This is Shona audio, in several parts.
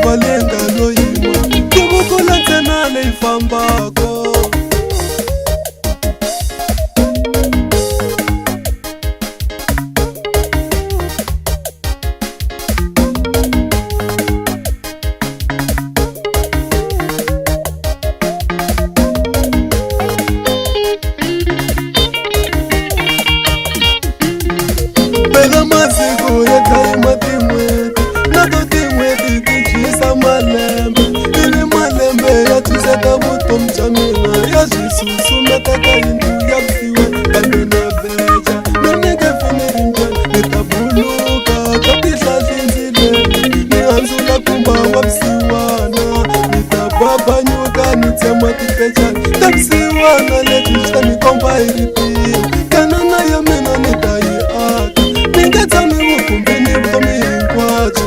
Balenga vusiwana leti swi ni komba hi ritiyo kanana ya mina ni ta yi aka ni nge tshami vukumbini vutomi hinkwabyo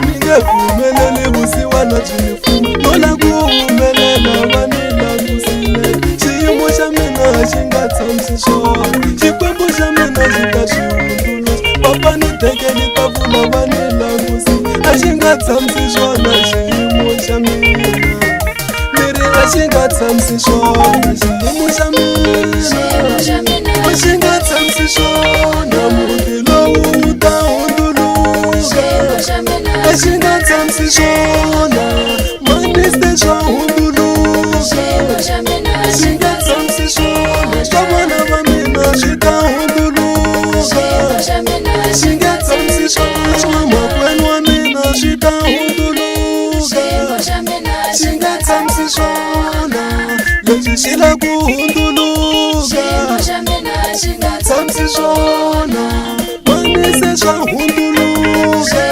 ni nge pfumeleli vusiwana byi ni fuma no la ku humelela va ni langusile xiyimo xa mina xi nga tshamisi swona xikwembu xa mina xi ta xi hundzuluxa papa ni tekeli ta pfula va ni langusile a xi nga tshamisi swona xiyimo xa mina a xi nga tshamisi swona xiyimo xa mina a xi nga tshamisi swona muti lowu wu ta hundzuluka a xi nga tshamisi swona maniste swa hundzuluka a xi nga tshamisi swona swa vana va mina swi ta hundzuluka a xi nga tshamisi swona swa makwenu wa mina swi ta hundzuluka a xi nga tshamisi swona leswi xi la ku hundzuluka tshamisi swona manise swa hundzuluka